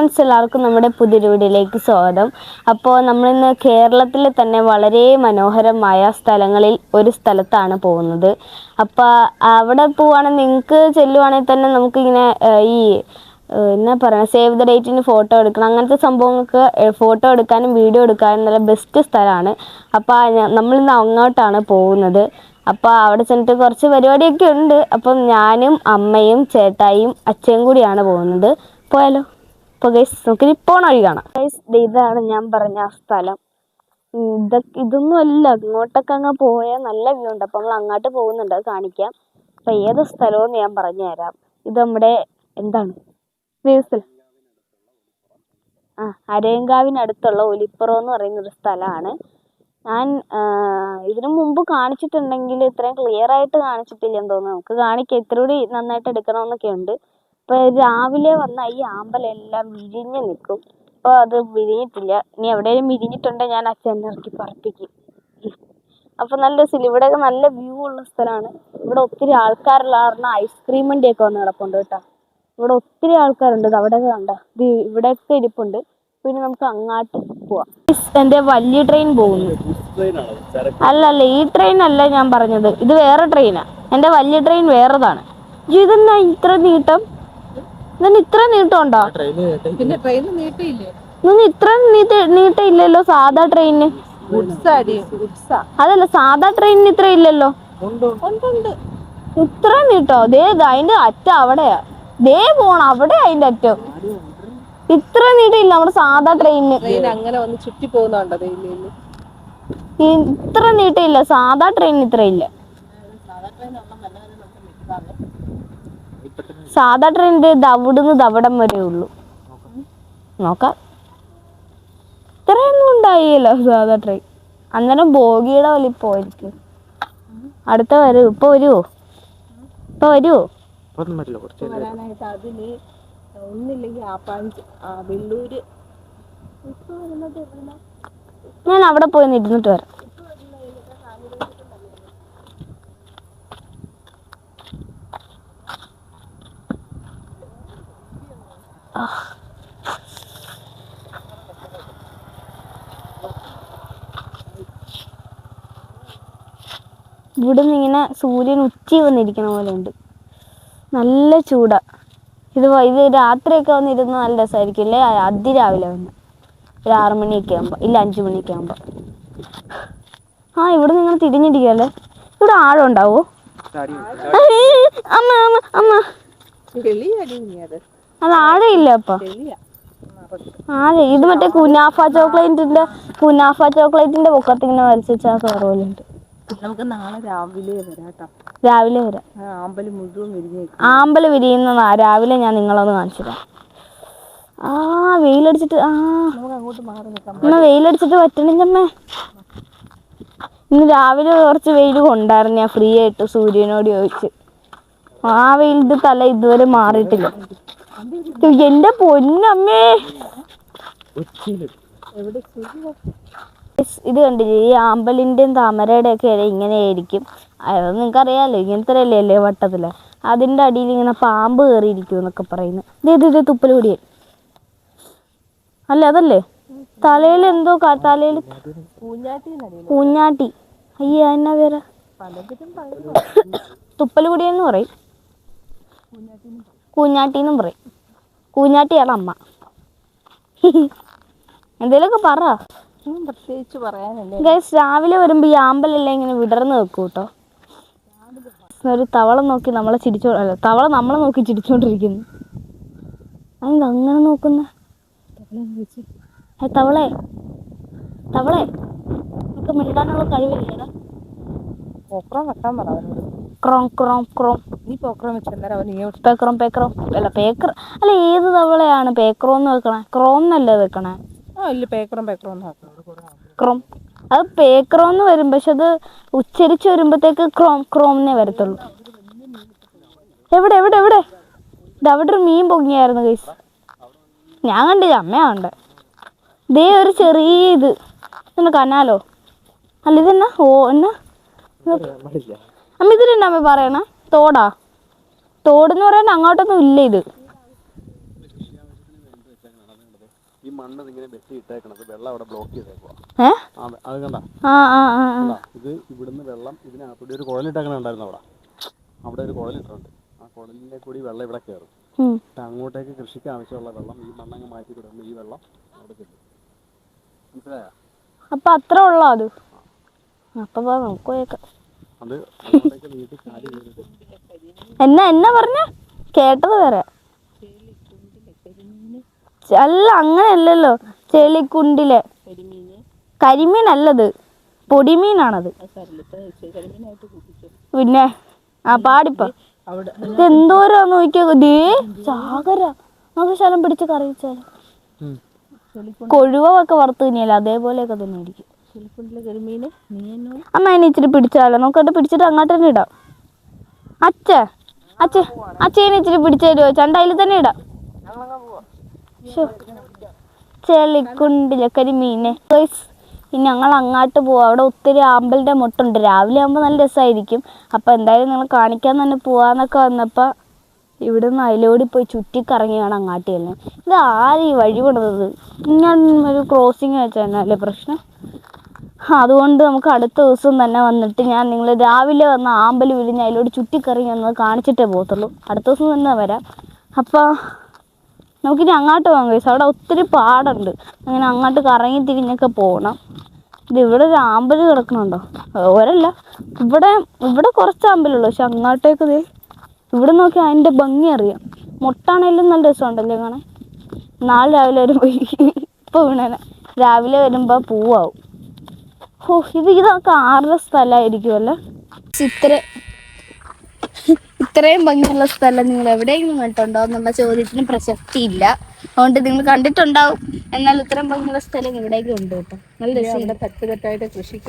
Friends, എല്ലാവർക്കും നമ്മുടെ പുതിയൊരു വീഡിയോയിലേക്ക് സ്വാഗതം. അപ്പോൾ നമ്മളിന്ന് കേരളത്തിൽ തന്നെ വളരെ മനോഹരമായ സ്ഥലങ്ങളിൽ ഒരു സ്ഥലത്താണ് പോകുന്നത്. അപ്പോൾ അവിടെ പോവുകയാണെങ്കിൽ നിങ്ങൾക്ക് ചെല്ലുവാണെങ്കിൽ തന്നെ നമുക്കിങ്ങനെ ഈ എന്നാ പറയുക, സേവ് ദ ഡേറ്റിന് ഫോട്ടോ എടുക്കണം, അങ്ങനത്തെ സംഭവങ്ങൾക്ക് ഫോട്ടോ എടുക്കാനും വീഡിയോ എടുക്കാനും നല്ല ബെസ്റ്റ് സ്ഥലമാണ്. അപ്പോൾ നമ്മളിന്ന് അങ്ങോട്ടാണ് പോകുന്നത്. അപ്പോൾ അവിടെ ചെന്നിട്ട് കുറച്ച് പരിപാടിയൊക്കെ ഉണ്ട്. അപ്പം ഞാനും അമ്മയും ചേട്ടായിയും അച്ഛയും കൂടിയാണ് പോകുന്നത്. പോയാലോ? അപ്പോൾ ഗൈസ് നമുക്കിനി പോണ വഴി കാണാം. ഗൈസ് ഇതാണ് ഞാൻ പറഞ്ഞ ആ സ്ഥലം. ഇതൊന്നും അല്ല, അങ്ങോട്ടൊക്കെ അങ്ങ് പോയാൽ നല്ല വ്യൂ ഉണ്ട്. അപ്പം നമ്മൾ അങ്ങോട്ട് പോകുന്നുണ്ട്, അത് കാണിക്കാം. അപ്പം ഏത് സ്ഥലമെന്ന് ഞാൻ പറഞ്ഞു തരാം. ഇത് നമ്മുടെ എന്താണ് വ്യൂസിൽ അരയങ്കാവിനടുത്തുള്ള ഒലിപ്പുറം എന്ന് പറയുന്നൊരു സ്ഥലമാണ്. ഞാൻ ഇതിനു മുമ്പ് കാണിച്ചിട്ടുണ്ടെങ്കിൽ ഇത്രയും ക്ലിയർ ആയിട്ട് കാണിച്ചിട്ടില്ലെന്ന് തോന്നുന്നു. നമുക്ക് കാണിക്കാം, ഇത്രയൂടി നന്നായിട്ട് എടുക്കണമെന്നൊക്കെ ഉണ്ട്. ഇപ്പോൾ രാവിലെ വന്ന ഈ ആമ്പലെല്ലാം വിരിഞ്ഞ് നിൽക്കും. അപ്പോൾ അത് വിരിഞ്ഞിട്ടില്ല. ഇനി എവിടെയെങ്കിലും വിരിഞ്ഞിട്ടുണ്ടെങ്കിൽ ഞാൻ അച്ഛനെ ഇറക്കി പറപ്പിക്കും. അപ്പോൾ നല്ല രസമില്ല, ഇവിടെയൊക്കെ നല്ല വ്യൂ ഉള്ള സ്ഥലമാണ്. ഇവിടെ ഒത്തിരി ആൾക്കാരുള്ള കാരണം ഐസ്ക്രീം വണ്ടിയൊക്കെ വന്ന് കിടപ്പുണ്ട് കേട്ടോ. ഇവിടെ ഒത്തിരി ആൾക്കാരുണ്ട്. അവിടെയൊക്കെ കണ്ട ഇവിടെയൊക്കെ ഇരിപ്പുണ്ട്. പിന്നെ നമുക്ക് അങ്ങോട്ട് പോവാം. എൻ്റെ വലിയ ട്രെയിൻ പോകുന്നു. അല്ലല്ല, ഈ ട്രെയിൻ അല്ല ഞാൻ പറഞ്ഞത്, ഇത് വേറെ ട്രെയിനാണ്. എൻ്റെ വലിയ ട്രെയിൻ വേറെതാണ്. ഇതെന്നാ ഇത്ര നീട്ടം? ഇതിന് ഇത്ര നീട്ടം ഉണ്ടോ? ഇതൊന്നും ഇത്ര നീട്ടമില്ലല്ലോ സാധാ ട്രെയിനിന്. അതല്ല, സാധാ ട്രെയിനിന് ഇത്ര ഇല്ലല്ലോ. ഇത്ര നീട്ടോ? ദേ അതിന്റെ അറ്റം അവിടെയാ, ദേ പോണം അവിടെ അതിന്റെ അറ്റം. ഇത്ര നീട്ടില്ല നമ്മുടെ സാധാ ട്രെയിനിന്. അങ്ങനെ വന്ന് ചുറ്റി പോകുന്നുണ്ടോ? ഇത്ര നീട്ടില്ല സാധാ ട്രെയിനിന്, ഇത്ര ഇല്ല. സാധാ ട്രെയിനിന്റെ അവിടുന്ന് ദവിടം വരെ ഉള്ളു. നോക്കാം, ഇത്രയൊന്നും ഉണ്ടായില്ല സാധാ ട്രെയിൻ. അന്നേരം ബോഗിയുടെ വലിപ്പമായിരിക്കും. അടുത്ത വരും. ഇപ്പൊ വരുവോ? ഇപ്പൊ വരുവോ? ഞാൻ അവിടെ പോയി ഇരുന്നിട്ട് വരാം. ഇവിടുന്ന് ഇങ്ങനെ സൂര്യൻ ഉച്ചി വന്നിരിക്കണ പോലെ ഉണ്ട്. നല്ല ചൂടാ. ഇത് രാത്രിയൊക്കെ വന്നിരുന്ന് നല്ല രസമായിരിക്കും അല്ലേ? അതിരാവിലെ വന്ന് ഒരു 6 മണിയൊക്കെ ആകുമ്പോൾ, ഇല്ല 5 മണിയൊക്കെ ആകുമ്പോൾ. ഇവിടെ നിങ്ങൾ തിരിഞ്ഞിരിക്കല്ലേ. ഇവിടെ ആഴം ഉണ്ടാവോ? അമ്മ അമ്മ അമ്മ, അത് ആഴയില്ല. അപ്പൊ ഇത് മറ്റേ കുനാഫ ചോക്ലേറ്റിന്റെ പൊക്കത്തിങ്ങനെ വലിച്ചാ കയറുമല്ലുണ്ട്. നമുക്ക് നാളെ രാവിലെ വരാം. ആമ്പല് വിരിയുന്നതാ രാവിലെ. ഞാൻ നിങ്ങളൊന്ന് കാണിച്ചു തരാം. വെയിലടിച്ചിട്ട് വെയിലടിച്ചിട്ട് പറ്റണില്ലമ്മേ. ഇന്ന് രാവിലെ കുറച്ച് വെയിൽ കൊണ്ടായിരുന്നു ഞാൻ ഫ്രീ ആയിട്ട് സൂര്യനോട് ചോദിച്ച്. വെയിലിന്റെ തല ഇതുവരെ മാറിയിട്ടില്ല. എന്റെ പൊന്നമ്മേ, ഇത് കണ്ടില്ലേ? ഈ ആമ്പലിന്റെയും താമരയുടെ ഒക്കെ ഇല ഇങ്ങനെയായിരിക്കും. അത് നിങ്ങൾക്കറിയാലോ, ഇങ്ങനത്തെ അല്ലേ വട്ടത്തില്. അതിന്റെ അടിയിൽ ഇങ്ങനെ പാമ്പ് കയറിയിരിക്കും എന്നൊക്കെ പറയുന്നു. ഇത് തുപ്പൽ പൊടിയൻ അല്ല, അതല്ലേ തലയിൽ എന്തോ തലയിൽ പൂഞ്ഞാട്ടി. എന്നാ പേരാ? തുപ്പൽ പൊടിയെന്ന് പറയും, കൂഞ്ഞാട്ടിന്നും പറയും. കൂഞ്ഞാട്ടിയാണ് അമ്മ. എന്തേലൊക്കെ പറ. പ്രത്യേകിച്ച് പറയാനല്ലേ. ഗൈസ്, രാവിലെ വരുമ്പോ ഈ ആമ്പലെല്ലാം ഇങ്ങനെ വിടർന്ന് വെക്കും കേട്ടോ. ഒരു തവള നോക്കി നമ്മളെ തവള നമ്മളെ നോക്കി ചിരിച്ചോണ്ടിരിക്കുന്നു. അതെന്താ അങ്ങനെ നോക്കുന്ന? തവളെ നമുക്ക് മിണ്ടാനുള്ള കഴിവില്ലേടാ. അല്ല, ഏത് തവളയാണ് പേക്രോന്ന് വെക്കണേ? ക്രോന്നല്ലേ വെക്കണേ? ക്രോം. അത് പേക്രോന്ന് വരും, പക്ഷെ അത് ഉച്ചരിച്ച് വരുമ്പോഴത്തേക്ക് ക്രോംന്നേ വരത്തുള്ളൂ. എവിടെ ഇത് അവിടെ ഒരു മീൻ പൊങ്ങിയായിരുന്നു ഗൈസ്. ഞാൻ കണ്ടില്ല, അമ്മയാ കണ്ടേ. ദേ ഒരു ചെറിയ ഇത് കനാലോ അല്ല, ഇതെന്നാ? എന്നാ അമ്മ ഇതിലെന്നാ അമ്മ പറയണ? തോടെന്ന് പറയാൻ അങ്ങോട്ടൊന്നും ഇല്ല. ഇത് ഈ മണ്ണ് ഇങ്ങനെ വെട്ടി ഇട്ടേക്കണത് വെള്ളം അവിടെ ബ്ലോക്ക് ചെയ്തേക്കുക. അത് കണ്ട ഇത് ഇവിടുന്ന് വെള്ളം ഇതിനകത്തൂടി ഒരു കുഴലിട്ടേക്കണ ഉണ്ടായിരുന്നു അവിടെ ഒരു കുഴലിട്ടുണ്ട്. ആ കുഴലിൻ്റെ കൂടി വെള്ളം ഇവിടെ കയറും. അങ്ങോട്ടേക്ക് കൃഷിക്ക് ആവശ്യമുള്ള വെള്ളം ഈ മണ്ണങ്ങ് മാറ്റി വിടുമ്പോൾ ഈ വെള്ളം അവിടെ ചെല്ലും. മനസ്സിലായോ? അപ്പൊ അത്ര ഉള്ളോ അത്? അപ്പൊ നമുക്ക് അത് അങ്ങോട്ടേക്ക് നീട്ടി കാര്യം ചെയ്തിട്ട് എന്നാ പറഞ്ഞ കേട്ടത് വേറെ. അല്ല അങ്ങനെയല്ലല്ലോ, ചെളിക്കുണ്ടിലെ കരിമീനല്ലത്, പൊടിമീനാണത്. പിന്നെ പാടിപ്പ ഇതെന്തോരാന്ന് നോക്കിയോ. ദേ ചാകര, നമുക്ക് ശലം പിടിച്ച് കറിയിച്ചാലോ. കൊഴുവൊക്കെ വറുത്ത് തന്നെയല്ല, അതേപോലെയൊക്കെ തന്നെ ആയിരിക്കും. അമ്മ അതിനെ ഇച്ചിരി പിടിച്ചാലോ, നമുക്കത് പിടിച്ചിട്ട് അങ്ങോട്ട് തന്നെ ഇടാം. അച്ഛനെ ഇച്ചിരി പിടിച്ചു തരുമോ? ചണ്ടയിൽ തന്നെ ഇടാം. ചെളിക്കുണ്ടിലെ കരിമീനെ. ഇനി ഞങ്ങൾ അങ്ങോട്ട് പോവാം. അവിടെ ഒത്തിരി ആമ്പലിൻ്റെ മുട്ടുണ്ട്. രാവിലെ ആകുമ്പോൾ നല്ല രസമായിരിക്കും. അപ്പോൾ എന്തായാലും നിങ്ങൾ കാണിക്കാൻ തന്നെ പോവാന്നൊക്കെ വന്നപ്പോൾ ഇവിടെ നിന്ന് അതിലോടി പോയി ചുറ്റിക്കറങ്ങി വേണം അങ്ങാട്ടി ചെല്ലാൻ. ഇത് ആര് ഈ വഴി കൊണ്ടത്? ഞാൻ ഒരു ക്രോസിങ് വെച്ചല്ലേ പ്രശ്നം. അതുകൊണ്ട് നമുക്ക് അടുത്ത ദിവസം തന്നെ വന്നിട്ട് ഞാൻ നിങ്ങൾ രാവിലെ വന്ന ആമ്പൽ വിരിഞ്ഞ് അതിലോട് ചുറ്റിക്കറങ്ങി വന്നത് കാണിച്ചിട്ടേ പോകത്തുള്ളൂ. അടുത്ത ദിവസം തന്നെ വരാം. അപ്പോൾ നമുക്കിനി അങ്ങോട്ട് പോകാം ഗൈസ്. അവിടെ ഒത്തിരി പാടുണ്ട്. അങ്ങനെ അങ്ങോട്ട് കറങ്ങി തിരിഞ്ഞൊക്കെ പോകണം. ഇവിടെ ഒരു ആമ്പൽ കിടക്കണുണ്ടോ? ഒരല്ല, ഇവിടെ കുറച്ച് ആമ്പലുള്ളൂ. പക്ഷെ അങ്ങോട്ടേക്ക് ഇവിടെ നോക്കി അതിൻ്റെ ഭംഗി അറിയാം. മുട്ടാണേലും നല്ല രസമുണ്ടല്ലേ കാണാൻ. നാളെ രാവിലെ വരുമ്പോൾ ഇപ്പോൾ വീണേനെ രാവിലെ വരുമ്പോൾ പൂവാവും. ഇതൊക്കെ ആരുടെ സ്ഥലമായിരിക്കുമല്ലോ. ഇത്രയും ഭംഗിയുള്ള സ്ഥലം നിങ്ങൾ എവിടെയെങ്കിലും കണ്ടിട്ടുണ്ടോ എന്നുള്ള ചോദ്യത്തിന് പ്രസക്തിയില്ല. അതുകൊണ്ട് നിങ്ങൾ കണ്ടിട്ടുണ്ടാവും. എന്നാൽ ഇത്രയും ഭംഗിയുള്ള സ്ഥലം എവിടെയെങ്കിലും ഉണ്ട് കേട്ടോ. നല്ല രസം. തട്ടുതട്ടായിട്ട് കൃഷിക്ക്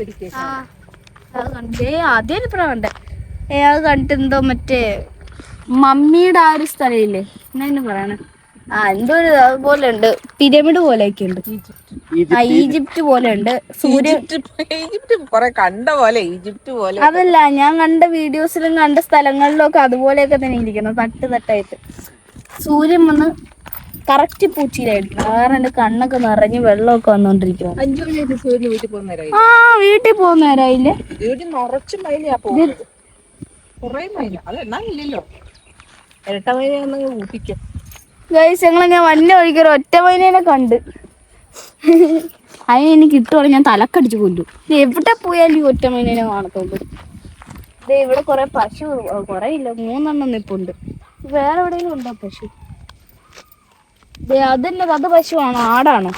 അത് കണ്ടേ ആദ്യം ഇപ്പഴാ കണ്ടേ. അത് കണ്ടിട്ടെന്തോ മറ്റേ മമ്മിയുടെ ആ ഒരു സ്ഥലമില്ലേ, എന്നാ പറയണേ, എന്തോ ഒരു അതുപോലെ ഉണ്ട്. പിരമിഡ് പോലെയൊക്കെ ഉണ്ട്. ഈജിപ്റ്റ് പോലെ ഉണ്ട്. കണ്ട പോലെ ഈജിപ്റ്റ് പോലെ. അതല്ല, ഞാൻ കണ്ട വീഡിയോസിലും കണ്ട സ്ഥലങ്ങളിലും ഒക്കെ അതുപോലെയൊക്കെ തന്നെ ഇരിക്കണം, തട്ടായിട്ട്. സൂര്യൻ വന്ന് കറക്റ്റ് പൂച്ചിയിലായിരിക്കും. കാരണം എന്റെ കണ്ണൊക്കെ നിറഞ്ഞ് വെള്ളമൊക്കെ വന്നോണ്ടിരിക്കും. 5 മണിയായിട്ട് സൂര്യന് വീട്ടിൽ പോകുന്നേരായി. വീട്ടിൽ പോകുന്നേരായില്ലേ? വീട്ടിൽ നിറച്ചും മൈനയാ പോകുന്നത്. കുറെ മൈന, അത് എണ്ണാനില്ലല്ലോ. ഇരട്ട മൈനയാണെന്ന് ഊട്ടിക്കും. ഗൈസ്, ഞാൻ വന്ന വഴിക്കൊരു ഒറ്റ മൈനേനെ കണ്ട്. അതിന് എനിക്ക് കിട്ടുവാണെങ്കിൽ ഞാൻ തലക്കടിച്ച് കൊല്ലും. എവിടെ പോയാലും ഈ ഒറ്റ മൈനേനെ കാണത്തുള്ളൂ. ഇവിടെ കുറെ പശു, കുറെ ഇല്ല, 3 നിപ്പുണ്ട്. വേറെ എവിടെയെങ്കിലും ഉണ്ടോ പശു? അതല്ല, അത് പശുവാണോ ആടാണോ?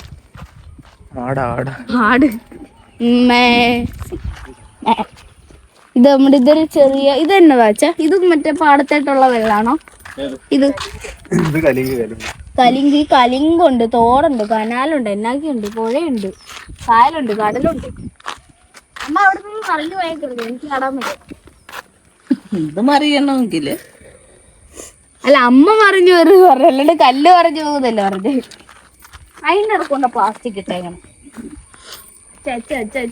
ആട്. ഇത് നമ്മുടെ ഇതൊരു ചെറിയ ഇത് തന്നെ വാച്ച. ഇത് മറ്റേ പാടത്തായിട്ടുള്ള വെള്ളാണോ? ഇത് കലിങ്കുണ്ട്, തോടുണ്ട്, കനാലുണ്ട്, എന്നാക്കിയുണ്ട്, പുഴയുണ്ട്, കായലുണ്ട്, കടലുണ്ട്. അമ്മ അവിടെ നിന്ന് കറണ്ട് പോയേക്കരുത്, എനിക്ക് കടാൻ പറ്റും. ഇത് മറിയണമെങ്കില് അല്ല, അമ്മ മറിഞ്ഞു വരുന്നത് പറഞ്ഞു, അല്ലാണ്ട് കല്ല് മറിഞ്ഞു പോകുന്നല്ലേ പറഞ്ഞു. അതിൻ്റെ ഇറക്കൊണ്ട പ്ലാസ്റ്റിക് ഇട്ടേക്കണം.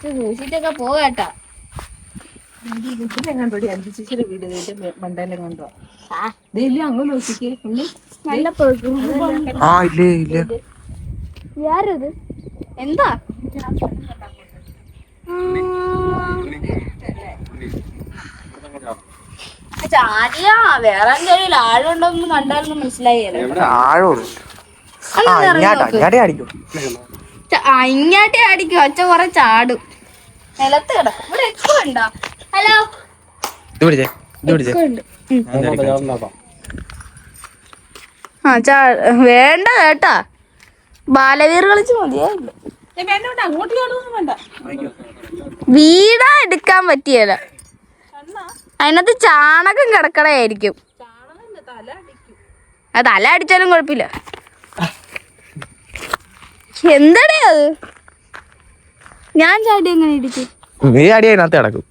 സൂക്ഷിച്ചൊക്കെ പോകേട്ടാ. ചേച്ചിയുടെ വീട് മണ്ടയിലും കണ്ടോ? അങ്ങ് നോക്കിക്കേ. നല്ല ആരത്? എന്താ ചാടിയാ? വേറെ എന്തെങ്കിലും ആഴമുണ്ടോന്ന് കണ്ടാലൊന്നും മനസ്സിലായില്ല. ഇങ്ങാട്ടെ അടിക്കും. ഒച്ച കുറെ ചാടും, നിലത്ത് കിടക്കും. ഇവിടെ എക്കോ ഉണ്ടോ? ഹലോ, വേണ്ട കേട്ടാ, ബാലവീർ കളിച്ച് മതിയായില്ല. അങ്ങോട്ട് ചാടുമൊന്നും വേണ്ട. വീടാ എടുക്കാൻ പറ്റിയല്ല, അതിനകത്ത് ചാണകം കിടക്കണായിരിക്കും. തല അടിച്ചാലും കുഴപ്പമില്ല. എന്താടേ അത്? ഞാൻ ചാടി എങ്ങനെ ഇടിക്കും? നീ ചാടി അതിനകത്ത് കിടക്കും.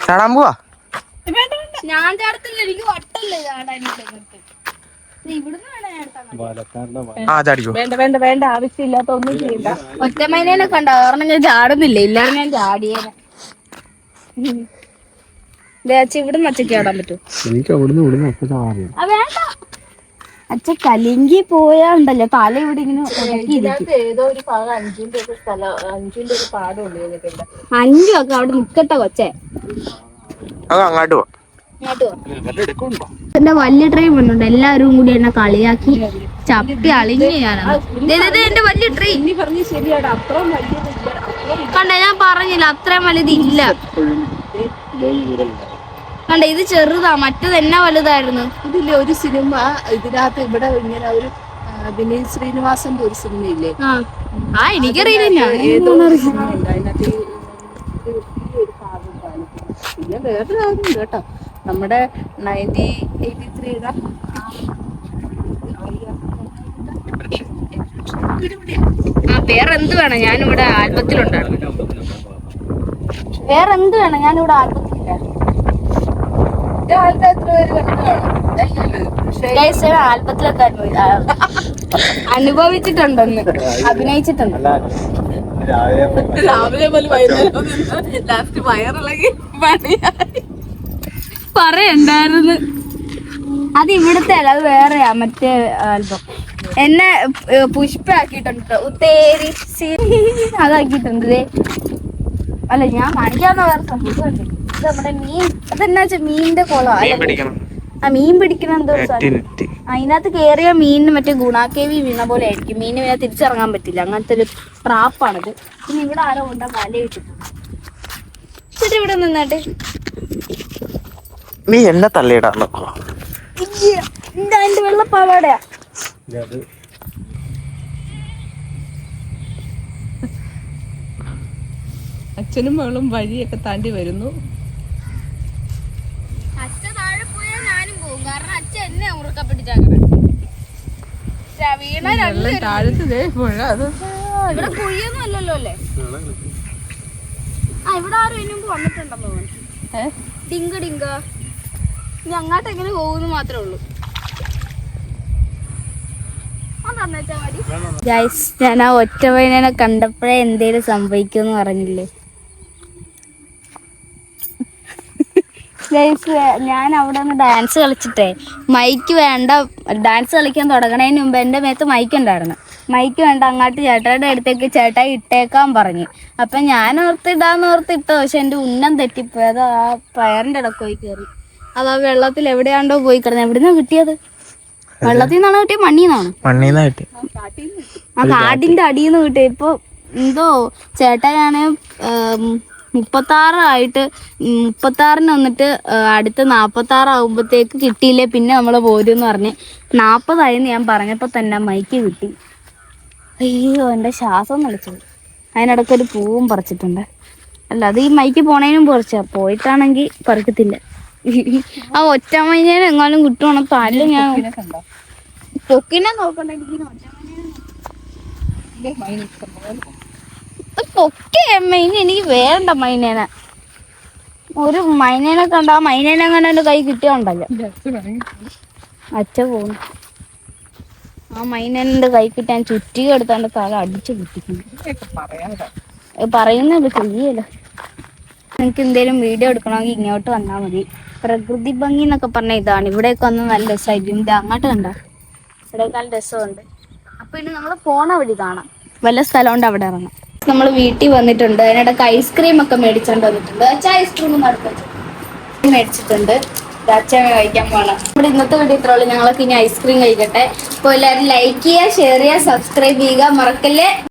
ചാടാൻ പോവാ? ഞാൻ ചാടത്തില്ല, എനിക്ക് വട്ടല്ലേ ചാടാനായിട്ട്. വേണ്ട വേണ്ട, ആവശ്യമില്ലാത്ത ഒന്നും ചെയ്യണ്ട. ഒറ്റമൈനേനൊക്കെ ഉണ്ടാവും, കാരണം ഞാൻ ചാടുന്നില്ല. ഇല്ലാതെ ഞാൻ ചാടിയേനെ. അച്ഛൻ ഇവിടെ നിന്ന് അച്ഛക്ക് ചാടാൻ പറ്റും? എനിക്ക് അവിടുന്ന് ഒക്കെ ചാടാറില്ല. വേണ്ട അച്ഛ കലിങ്കി പോയാണ്ടല്ലോ തല ഇവിടെ ഇങ്ങനെ ഏതോ ഒരു ഭാഗം അഞ്ചിന്റെ ഒക്കെ സ്ഥലം, അഞ്ചിന്റെ ഒരു പാടം ഉണ്ട് ഇതിന്റെ. അഞ്ചൊക്കെ അവിടെ നിക്കട്ടെ കൊച്ചേ. അത് അങ്ങോട്ട് പോ. എന്റെ വലിയ ട്രെയിൻ വന്നുണ്ട്, എല്ലാവരും കൂടി എന്നെ കളിയാക്കി ചപ്പി അളിഞ്ഞാണ് എന്റെ വലിയ ട്രെയിൻ. ഇനി പറഞ്ഞ് ശരിയാടാ, അത്രയും വലിയതില്ല. കണ്ട ഞാൻ പറഞ്ഞില്ല അത്രയും വലുതില്ല. കണ്ട ഇത് ചെറുതാ, മറ്റത് എന്നാ വലുതായിരുന്നു. ഇതില്ലേ ഒരു സിനിമ ഇതിനകത്ത് ഇവിടെ ഇങ്ങനെ ഒരു വിനീത് ശ്രീനിവാസന്റെ ഒരു സിനിമയില്ലേ, ആ എനിക്കറിയില്ല. ഏതോ സിനിമ ഉണ്ട് അതിനകത്ത് ഈ ഒരു ഭാഗം കാണിക്കുന്നു. പിന്നെ വേറെ കാര്യം കേട്ടോ, നമ്മുടെ 1983 വേറെന്ത് വേണം, ഞാനിവിടെ ആൽബത്തിലുണ്ടായിരുന്നു. വേറെന്ത് വേണം, ഞാനിവിടെ ആൽബത്തിലുണ്ടായിരുന്നു. ആൽബത്തിലൊക്കെ അനുഭവിച്ചിട്ടുണ്ടെന്ന്, അഭിനയിച്ചിട്ടുണ്ട്. രാവിലെ പോലെ വൈകുന്നേരം ലാസ്റ്റ് വയറിളകി പണിയായി. പറയണ്ടായിരുന്നു. അത് ഇവിടുത്തെ അല്ല, അത് വേറെയാ മറ്റേ ആൽബം. എന്നെ പുഷ്പാക്കിയിട്ടുണ്ട്, ഉത്തേരി അതാക്കിയിട്ടുണ്ട്. അല്ല ഞാൻ കാണിക്കാവുന്ന വേറെ സംഭവം. ഇത് നമ്മുടെ മീൻ, അതെന്നാ വെച്ചാ മീനിന്റെ കുളം. ആ മീൻ പിടിക്കണം എന്തോ അതിനകത്ത് കേറിയ മീനിന് മറ്റേ ഗുണാക്കേവി വീണ പോലെ ആയിരിക്കും. മീന് പിന്നെ തിരിച്ചിറങ്ങാൻ പറ്റില്ല, അങ്ങനത്തെ ഒരു ട്രാപ്പാണിത്. പിന്നെ ഇവിടെ ആരോ കൊണ്ട വല ഇട്ടിട്ടുണ്ട്. എന്നിട്ട് ഇവിടെ നിന്നാട്ടെ. നീ എന്നെ തള്ളിയിടാന്ന്. എന്റെ വെള്ളപ്പാവാടയാ. അച്ഛനും മകളും വഴിയൊക്കെ താണ്ടി വരുന്നു. അച്ഛൻ താഴെ പോയാൽ ഞാനും പോകും, കാരണം അച്ഛൻ എന്നെ ഉറക്കപ്പിടിച്ചാക്കണം. വീണ താഴത്ത് ഇവിടെ കുഴിയൊന്നും അല്ലല്ലോ അല്ലേ? ആ ഇവിടെ ആരും ഇതിനു മുമ്പ് വന്നിട്ടുണ്ടെന്ന് തോന്നുന്നു. ഡിങ്ക ഡിങ്ക ഇനി അങ്ങോട്ട് എങ്ങനെ പോകുന്നു മാത്രമേ ഉള്ളൂ. ഞാൻ ആ ഒറ്റവൈനെ കണ്ടപ്പോഴേ എന്തേലും സംഭവിക്കുമെന്ന് പറഞ്ഞില്ലേ. ഞാൻ അവിടെ നിന്ന് ഡാൻസ് കളിച്ചിട്ടേ മൈക്ക് വേണ്ട, ഡാൻസ് കളിക്കാൻ തുടങ്ങണതിന് മുമ്പ് എൻ്റെ മേത്ത് മൈക്ക് ഉണ്ടായിരുന്നു. മൈക്ക് വേണ്ട, അങ്ങോട്ട് ചേട്ടായുടെ അടുത്തേക്ക് ചേട്ടായി ഇട്ടേക്കാൻ പറഞ്ഞു. അപ്പം ഞാൻ ഓർത്തിട്ടോ, പക്ഷെ എൻ്റെ ഉന്നം തെറ്റിപ്പോയി. അത് ആ പയറിൻ്റെ ഇടക്ക് പോയി കയറി. അത് ആ വെള്ളത്തിൽ എവിടെയാണ്ടോ പോയി കിടന്നു. എവിടുന്നാ കിട്ടിയത്? വെള്ളത്തിൽ നിന്നാണോ കിട്ടിയ മണ്ണീന്നാണ് കിട്ടി? ആ കാടിന്റെ അടിയിൽ നിന്ന് കിട്ടിയ. ഇപ്പൊ എന്തോ ചേട്ടായാണ് 36 വന്നിട്ട് അടുത്ത 46 ആകുമ്പോഴത്തേക്ക് കിട്ടിയില്ലേ, പിന്നെ നമ്മള് പോരുമെന്ന് പറഞ്ഞ് 40 ഞാൻ പറഞ്ഞപ്പോ തന്നെ മൈക്ക് കിട്ടി. അയ്യോ എന്റെ ശ്വാസം നിലച്ചു. അതിനിടയ്ക്കൊരു പൂവും പറിച്ചിട്ടുണ്ട്. അല്ല അത് ഈ മൈക്ക് പോണേനും പറിച്ച, പോയിട്ടാണെങ്കിൽ പറിക്കത്തില്ല. ആ ഒറ്റ മൈനേനെ എങ്ങാനും കിട്ടുവാണോ തല്ല. ഞാൻ പൊക്കിനെ നോക്കണ്ട, പൊക്കെ മൈന എനിക്ക് വേണ്ട. മൈനേനെ ഒരു മൈനേനെ കണ്ട, ആ മൈനേനെ അങ്ങനെ എൻ്റെ കൈ കിട്ടിയുണ്ടല്ലോ. അച്ഛ പോണു. ആ മൈനേൻ്റെ കൈ കിട്ടാൻ ചുറ്റിക എടുത്താണ്ട് തല അടിച്ചു കിട്ടിക്കുന്നു. പറയുന്നല്ലോ, ചെയ്യല്ലോ. നിങ്ങൾക്ക് എന്തേലും വീഡിയോ എടുക്കണമെങ്കിൽ ഇങ്ങോട്ട് വന്നാൽ മതി. പ്രകൃതി ഭംഗി എന്നൊക്കെ പറഞ്ഞ ഇതാണ്. ഇവിടെയൊക്കെ വന്ന് നല്ല രസമായിരിക്കും. ഇത് അങ്ങോട്ട് കണ്ട, ഇവിടേക്കാൾ രസമുണ്ട്. അപ്പൊ ഇനി നമ്മൾ പോണ വഴി കാണാം, വല്ല സ്ഥലമുണ്ട് അവിടെ ഇറങ്ങാം. നമ്മൾ വീട്ടിൽ വന്നിട്ടുണ്ട്. അതിനിടയ്ക്ക് ഐസ്ക്രീം ഒക്കെ മേടിച്ചോണ്ട് വന്നിട്ടുണ്ട്. അച്ഛ ഐസ്ക്രീം മേടിച്ചിട്ടുണ്ട്. അച്ഛൻ കഴിക്കാൻ പോകണം. നമ്മുടെ ഇന്നത്തെ വീഡിയോ ഇത്രയുള്ളൂ. ഞങ്ങളൊക്കെ ഇനി ഐസ്ക്രീം കഴിക്കട്ടെ. അപ്പോൾ എല്ലാവരും ലൈക്ക് ചെയ്യുക, ഷെയർ ചെയ്യുക, സബ്സ്ക്രൈബ് ചെയ്യുക, മറക്കല്ലേ.